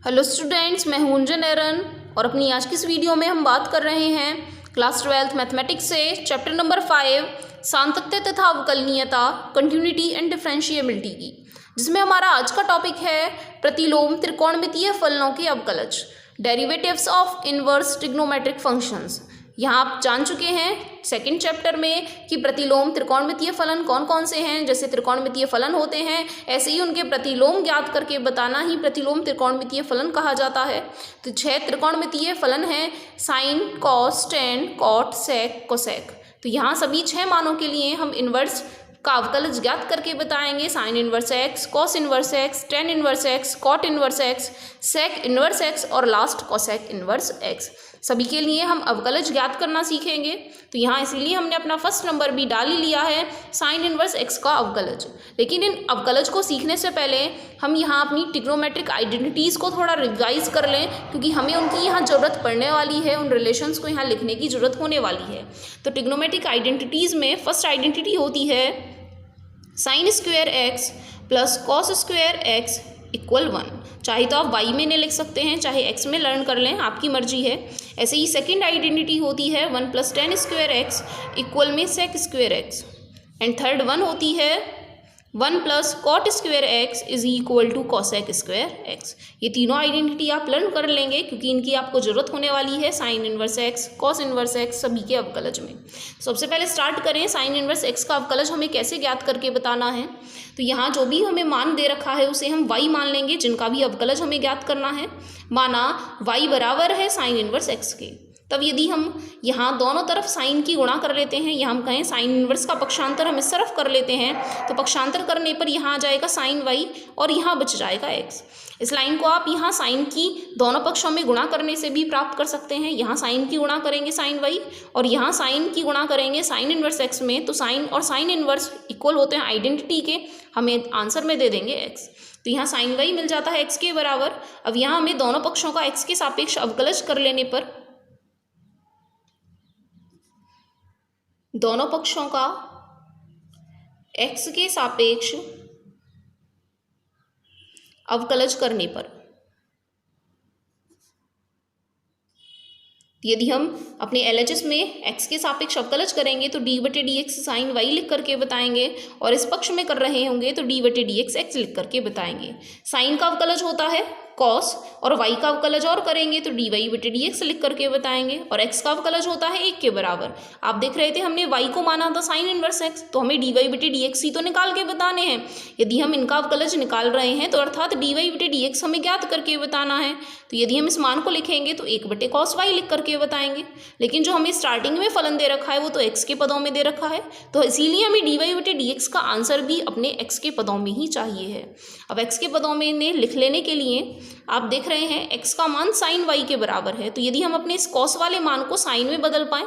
Hello students, मैं हूं अंजन एरन और अपनी आज की इस वीडियो में हम बात कर रहे हैं क्लास 12th मैथमेटिक्स से चैप्टर नंबर 5 सातत्य तथा अवकलनीयता कंटिन्यूटी एंड डिफरेंशिएबिलिटी की, जिसमें हमारा आज का टॉपिक है प्रतिलोम त्रिकोणमितीय फलनों के अवकलज, derivatives of inverse trigonometric functions. यहाँ आप जान चुके हैं सेकंड चैप्टर में कि प्रतिलोम त्रिकोणमितीय फलन कौन कौन से हैं। जैसे त्रिकोणमितीय फलन होते हैं ऐसे ही उनके प्रतिलोम ज्ञात करके बताना ही प्रतिलोम त्रिकोणमितीय फलन कहा जाता है। तो 6 त्रिकोणमितीय फलन हैं: साइन, कॉस, टेन, कॉट, सेक, कोसेक। तो यहाँ सभी 6 मानों के लिए हम इनवर्स का अवकलज ज्ञात करके बताएंगे। Sine inverse x, cos inverse x, tan inverse x, cot inverse x, sec inverse x और लास्ट कोसेक इनवर्स एक्स। सभी के लिए हम अवकलज ज्ञात करना सीखेंगे। तो यहाँ इसीलिए हमने अपना फर्स्ट नंबर भी डाल ही लिया है, साइन इनवर्स एक्स का अवकलज। लेकिन इन अवकलज को सीखने से पहले हम यहाँ अपनी ट्रिग्नोमेट्रिक आइडेंटिटीज़ को थोड़ा रिवाइज कर लें, क्योंकि हमें उनकी यहाँ ज़रूरत पड़ने वाली है, उन रिलेशंस को यहाँ लिखने की ज़रूरत होने वाली है। तो ट्रिग्नोमेट्रिक आइडेंटिटीज़ में फर्स्ट आइडेंटिटी होती है sine square x plus cos square X equal 1। चाहे तो आप वाई में नहीं लिख सकते हैं, चाहे एक्स में लर्न कर लें, आपकी मर्जी है। ऐसे ही सेकंड आइडेंटिटी होती है 1 plus tan square X equal में sec square X. And third one होती है 1 plus cot square X is equal to cosec square X. ये तीनों आइडेंटिटी आप लर्न कर लेंगे, क्योंकि इनकी आपको ज़रूरत होने वाली है sign inverse x, cos inverse x सभी के अवकलज में। सबसे पहले स्टार्ट करें साइन इनवर्स एक्स का अवकलज हमें कैसे ज्ञात करके बताना है। तो यहाँ जो भी हमें मान दे रखा है उसे हम y मान लेंगे, जिनका भी अवकलज हमें ज्ञात करना है। माना y बराबर है साइन इनवर्स एक्स के। तब यदि हम यहाँ दोनों तरफ साइन की गुणा कर लेते हैं, यहाँ हम कहें साइन इनवर्स का पक्षांतर हम इस तरफ कर लेते हैं, तो पक्षांतर करने पर यहाँ आ जाएगा साइन y और यहाँ बच जाएगा x। इस लाइन को आप यहाँ साइन की दोनों पक्षों में गुणा करने से भी प्राप्त कर सकते हैं। यहाँ साइन की गुणा करेंगे साइन y और यहाँ साइन की गुणा करेंगे साइन इनवर्स x में, तो साइन और साइन इनवर्स इक्वल होते हैं आइडेंटिटी के, हमें आंसर में दे देंगे x। तो यहाँ साइन y मिल जाता है x के बराबर। अब यहाँ हमें दोनों पक्षों का x के सापेक्ष अवकलज कर लेने पर दोनों पक्षों का x के सापेक्ष अवकलज करने पर यदि हम अपने LHS में x के सापेक्ष अवकलज करेंगे तो d/dx साइन y लिख करके बताएंगे, और इस पक्ष में कर रहे होंगे तो d/dx x लिख करके बताएंगे। साइन का अवकलज होता है कॉस और y का अवकलज और करेंगे तो dy/dx लिख करके बताएंगे, और x का अवकलज होता है 1 के बराबर। आप देख रहे थे हमने y को माना था साइन इनवर्स x, तो हमें dy/dx ही तो निकाल के बताने हैं। यदि हम इनका अवकलज निकाल रहे हैं तो अर्थात dy/dx हमें ज्ञात करके बताना है। तो यदि हम इस मान को लिखेंगे तो 1/cos y लिख करके बताएंगे। लेकिन जो हमें स्टार्टिंग में फलन दे रखा है वो तो x के पदों में दे रखा है, तो इसीलिए हमें dy/dx का आंसर भी अपने x के पदों में ही चाहिए है। अब x के पदों में इन्हें लिख लेने के लिए आप देख रहे हैं x का मान साइन y के बराबर है, तो यदि हम अपने इस कॉस वाले मान को साइन में बदल पाएं।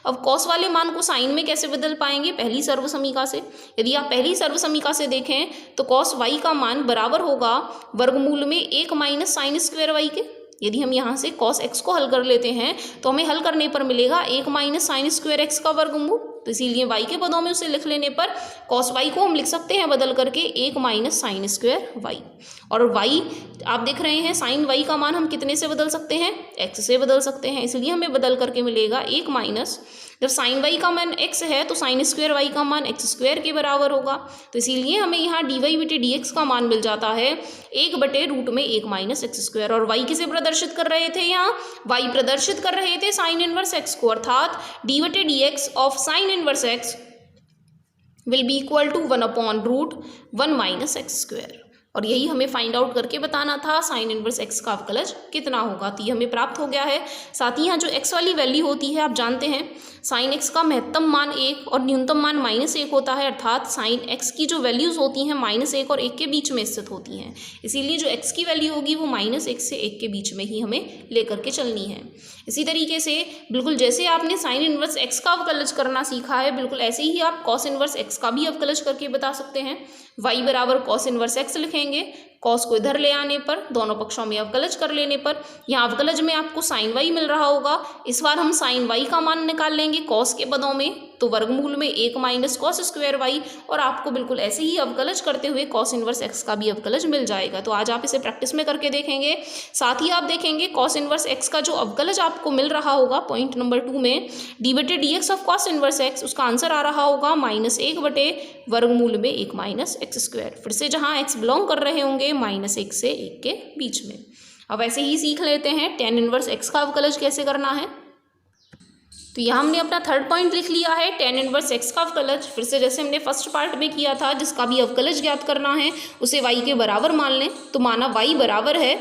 अब कॉस वाले मान को साइन में कैसे बदल पाएंगे? पहली सर्वसमीका से। यदि आप पहली सर्वसमीका से देखें तो कॉस y का मान बराबर होगा वर्गमूल में 1 माइनस साइन स्क्वायर y के। यदि हम यहाँ से cos x को हल कर लेते हैं तो हमें हल करने पर मिलेगा 1 माइनस साइन स्क्वायर x का वर्गमूल। तो इसीलिए y के पदों में उसे लिख लेने पर cos y को हम लिख सकते हैं बदल करके 1 माइनस साइन स्क्वायर y। और y आप देख रहे हैं साइन y का मान हम कितने से बदल सकते हैं? x से बदल सकते हैं, इसलिए हमें बदल करके मिलेगा 1 माइनस, जब साइन y का मान x है तो साइन स्क्वायर y का मान x स्क्वायर के बराबर होगा। तो इसीलिए हमें यहाँ dy/dx का मान मिल जाता है 1/√1 माइनस x स्क्वायर। और y किसे प्रदर्शित कर रहे थे? यहाँ y प्रदर्शित कर रहे थे साइन इनवर्स x को, अर्थात dy/dx of sine inverse x will be equal to 1/√1 minus x square. और यही हमें फाइंड आउट करके बताना था साइन इनवर्स x का अवकलज कितना होगा। तो ये हमें प्राप्त हो गया है। साथ ही यहाँ जो x वाली वैल्यू होती है आप जानते हैं साइन x का महत्तम मान 1 और न्यूनतम मान -1 होता है, अर्थात साइन x की जो वैल्यूज़ होती हैं -1 और 1 के बीच में स्थित होती हैं। इसीलिए जो x की वैल्यू होगी वो -1 से 1 के बीच में ही हमें लेकर के चलनी है। इसी तरीके से बिल्कुल जैसे आपने साइन इनवर्स x का अवकलज करना सीखा है, बिल्कुल ऐसे ही आप कॉस इनवर्स x का भी अवकलज करके बता सकते हैं। y बराबर कॉस इनवर्स x लिखेंगे, कॉस को इधर ले आने पर दोनों पक्षों में अवकलज कर लेने पर यहाँ अवकलज में आपको साइन y मिल रहा होगा। इस बार हम साइन y का मान निकाल लेंगे कॉस के पदों में, तो वर्गमूल में 1 माइनस कॉस स्क्वायर वाई, और आपको बिल्कुल ऐसे ही अवकलज करते हुए कॉस इनवर्स एक्स का भी अवकलज मिल जाएगा। तो आज आप इसे प्रैक्टिस में करके देखेंगे। साथ ही आप देखेंगे कॉस इनवर्स एक्स का जो अवकलज आपको मिल रहा होगा पॉइंट नंबर 2 में डी बटे D x of cos inverse x, उसका आंसर आ रहा होगा -1 बटे वर्गमूल में 1 माइनस एक्स स्क्वायर। फिर से जहाँ एक्स बिलोंग कर रहे होंगे -1 से 1 के बीच में। अब ऐसे ही सीख लेते हैं tan इनवर्स एक्स का अवकलज कैसे करना है। तो यहाँ हमने अपना थर्ड पॉइंट लिख लिया है, tan इनवर्स एक्स का अवकलज। फिर से जैसे हमने फर्स्ट पार्ट में किया था, जिसका भी अवकलज ज्ञात करना है उसे y के बराबर मान लें। तो माना y बराबर है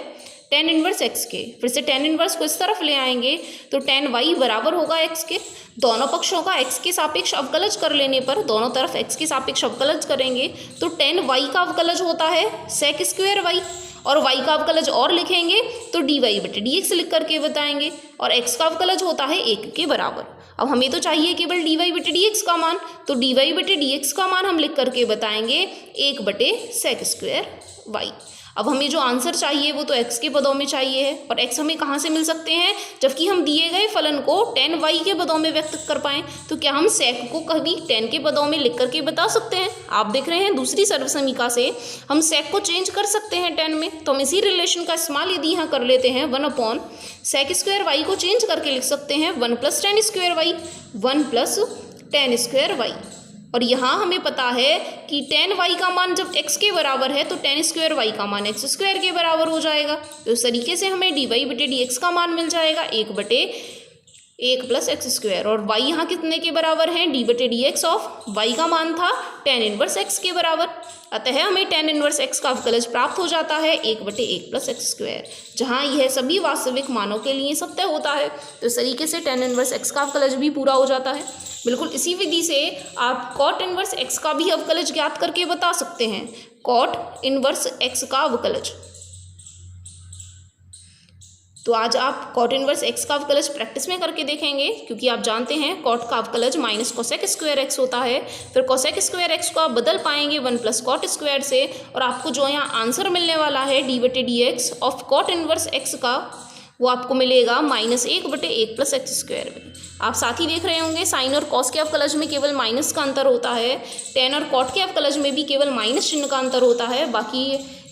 tan इनवर्स एक्स के। फिर से tan इनवर्स को इस तरफ ले आएंगे तो tan y बराबर होगा x के। दोनों पक्षों का x के सापेक्ष अवकलज कर लेने पर, दोनों तरफ x के सापेक्ष अवकलज करेंगे तो tan y का अवकलज होता है sec स्क्वायर y, और y का अवकलज और लिखेंगे तो dy बटे dx लिख करके बताएंगे, और x का अवकलज होता है 1 के बराबर। अब हमें तो चाहिए केवल dy बटे dx का मान, तो dy बटे dx का मान हम लिख करके बताएंगे 1 बटे sec स्क्वायर y। अब हमें जो आंसर चाहिए वो तो x के पदों में चाहिए है, और x हमें कहाँ से मिल सकते हैं, जबकि हम दिए गए फलन को tan y के पदों में व्यक्त कर पाएँ। तो क्या हम sec को कभी tan के पदों में लिख करके बता सकते हैं? आप देख रहे हैं दूसरी सर्वसमीका से हम sec को चेंज कर सकते हैं tan में। तो हम इसी रिलेशन का इस्तेमाल यदि यहाँ कर लेते हैं 1/sec स्क्वायर y को चेंज करके लिख सकते हैं 1 + tan square y, 1 + tan square y। और यहाँ हमें पता है कि tan y का मान जब x के बराबर है तो tan स्क्वायर y का मान x स्क्वायर के बराबर हो जाएगा। तो इस तरीके से हमें dy बटे dx का मान मिल जाएगा 1 बटे 1 + x स्क्वायर, और y यहाँ कितने के बराबर है, डी बटे dx ऑफ y का मान था tan इनवर्स x के बराबर। अतः हमें tan इनवर्स x का अवकलज प्राप्त हो जाता है 1 बटे 1 + x स्क्वायर, जहाँ यह सभी वास्तविक मानों के लिए सत्य होता है। तो इस तरीके से tan इनवर्स x का अवकलज भी पूरा हो जाता है। बिल्कुल इसी विधि से आप cot इनवर्स x का भी अवकलज ज्ञात करके बता सकते हैं, cot इनवर्स x का अवकलज। तो आज आप cot इनवर्स x का अवकलज प्रैक्टिस में करके देखेंगे, क्योंकि आप जानते हैं cot का अवकलज माइनस कोसेक स्क्वायर x होता है। फिर कोसेक स्क्वायर x को आप बदल पाएंगे 1 + cot स्क्वायर से, और आपको जो यहाँ आंसर मिलने वाला है डी बटे dx of cot inverse x का, वो आपको मिलेगा -1 बटे 1 + x स्क्वायर में। आप साथ ही देख रहे होंगे साइन और कॉस के अवकलज में केवल माइनस का अंतर होता है, tan और cot के अवकलज में भी केवल माइनस चिन्ह का अंतर होता है। बाकी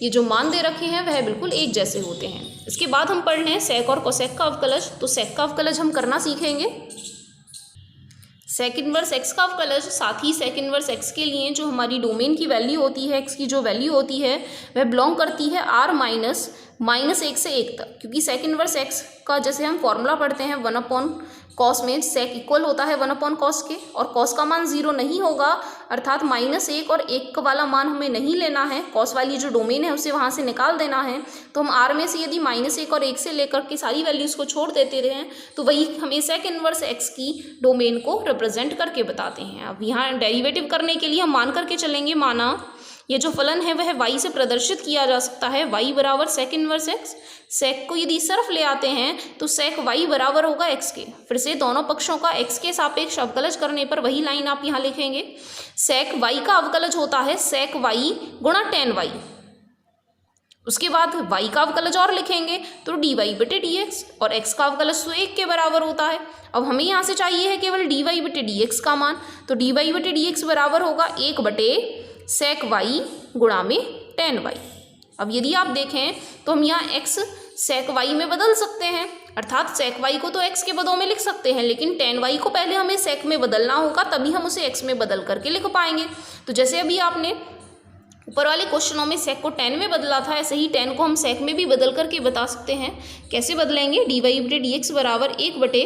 ये जो मान दे रखे हैं वह बिल्कुल एक जैसे होते हैं। इसके बाद हम पढ़ लें sec और cosec का अवकलज। तो sec का अवकलज हम करना सीखेंगे। sec इनवर्स x का अवकलज, साथ ही sec इनवर्स x के लिए जो हमारी डोमेन की वैल्यू होती है, x की जो वैल्यू होती है वह बिलोंग करती है r -1 से 1 तक, क्योंकि sec इनवर्स x का जैसे हम फॉर्मूला पढ़ते हैं 1/cos में sec इक्वल होता है 1/cos के, और cos का मान 0 नहीं होगा, अर्थात -1 और 1 वाला मान हमें नहीं लेना है, cos वाली जो डोमेन है उसे वहाँ से निकाल देना है। तो हम r में से यदि -1 और 1 से लेकर के सारी वैल्यूज़ को छोड़ देते रहे तो वही हमें sec इनवर्स x की डोमेन को रिप्रेजेंट करके बताते हैं। अब यहाँ डेरिवेटिव करने के लिए हम मान करके चलेंगे, माना ये जो फलन है वह y से प्रदर्शित किया जा सकता है, y बराबर sec इनवर्स x। sec को यदि इस तरफ ले आते हैं तो sec y बराबर होगा x के। फिर से दोनों पक्षों का x के सापेक्ष अवकलज करने पर वही लाइन आप यहाँ लिखेंगे, sec y का अवकलज होता है sec y गुणा tan y। उसके बाद y का अवकलज और लिखेंगे तो dy बटे dx, और x का अवकलज तो 1 के बराबर होता है। अब हमें यहाँ से चाहिए है केवल dy बटे dx का मान, तो dy बटे dx बराबर होगा 1 बटे sec y गुणा में tan y। अब यदि आप देखें तो हम यहाँ x sec y में बदल सकते हैं, अर्थात sec y को तो x के पदों में लिख सकते हैं, लेकिन tan y को पहले हमें sec में बदलना होगा, तभी हम उसे x में बदल करके लिख पाएंगे। तो जैसे अभी आपने ऊपर वाले क्वेश्चनों में sec को tan में बदला था, ऐसे ही tan को हम sec में भी बदल करके बता सकते हैं। कैसे बदलेंगे, dy बटे dx बराबर 1 बटे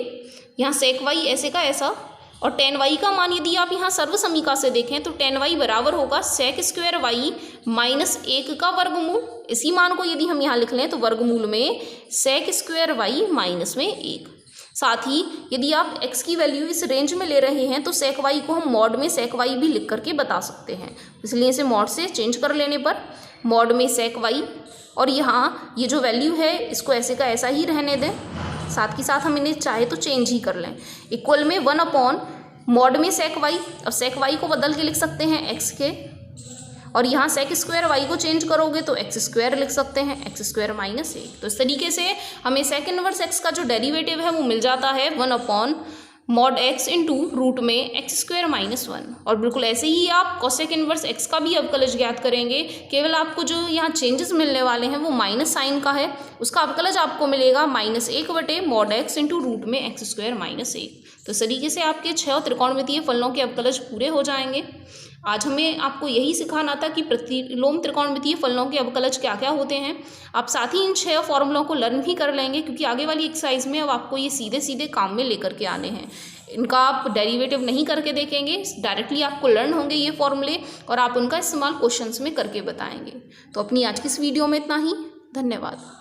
यहाँ sec y ऐसे का ऐसा, और tan y का मान यदि आप यहाँ सर्व समीका से देखें तो tan y बराबर होगा sec स्क्वायर y -1 का वर्गमूल। इसी मान को यदि हम यहाँ लिख लें तो वर्गमूल में sec स्क्वायर y -1। साथ ही यदि आप x की वैल्यू इस रेंज में ले रहे हैं तो sec y को हम मॉड में sec y भी लिख करके बता सकते हैं, इसलिए इसे मॉड से चेंज कर लेने पर मॉड में sec y, और यहाँ ये जो वैल्यू है इसको ऐसे का ऐसा ही रहने दें। साथ ही साथ हम इन्हें चाहे तो चेंज ही कर लें, इक्वल में 1/मॉड में sec y। अब sec y को बदल के लिख सकते हैं x के, और यहाँ sec स्क्वायर y को चेंज करोगे तो x स्क्वायर लिख सकते हैं, x स्क्वायर -1। तो इस तरीके से हमें sec इनवर्स x का जो डेरिवेटिव है वो मिल जाता है 1/, मॉड x इंटू रूट में एक्स स्क्वायर माइनस 1। और बिल्कुल ऐसे ही आप कोसेक इनवर्स x का भी अवकलज ज्ञात करेंगे। केवल आपको जो यहाँ चेंजेस मिलने वाले हैं वो माइनस साइन का है, उसका अवकलज आपको मिलेगा -1/मॉड x इंटू रूट में एक्स स्क्वायर माइनस 1। तो इस तरीके से आपके 6 त्रिकोणमितीय फलनों के अवकलज पूरे हो जाएंगे। आज हमें आपको यही सिखाना था कि प्रतिलोम त्रिकोणमितीय फलनों के अवकलज क्या क्या होते हैं। आप साथ ही इन 6 फॉर्मूलों को लर्न भी कर लेंगे, क्योंकि आगे वाली एक्सरसाइज में अब आपको ये सीधे सीधे काम में लेकर के आने हैं। इनका आप डेरिवेटिव नहीं करके देखेंगे, डायरेक्टली आपको लर्न होंगे ये फॉर्मूले और आप उनका इस्तेमाल क्वेश्चंस में करके बताएंगे। तो अपनी आज की इस वीडियो में इतना ही। धन्यवाद।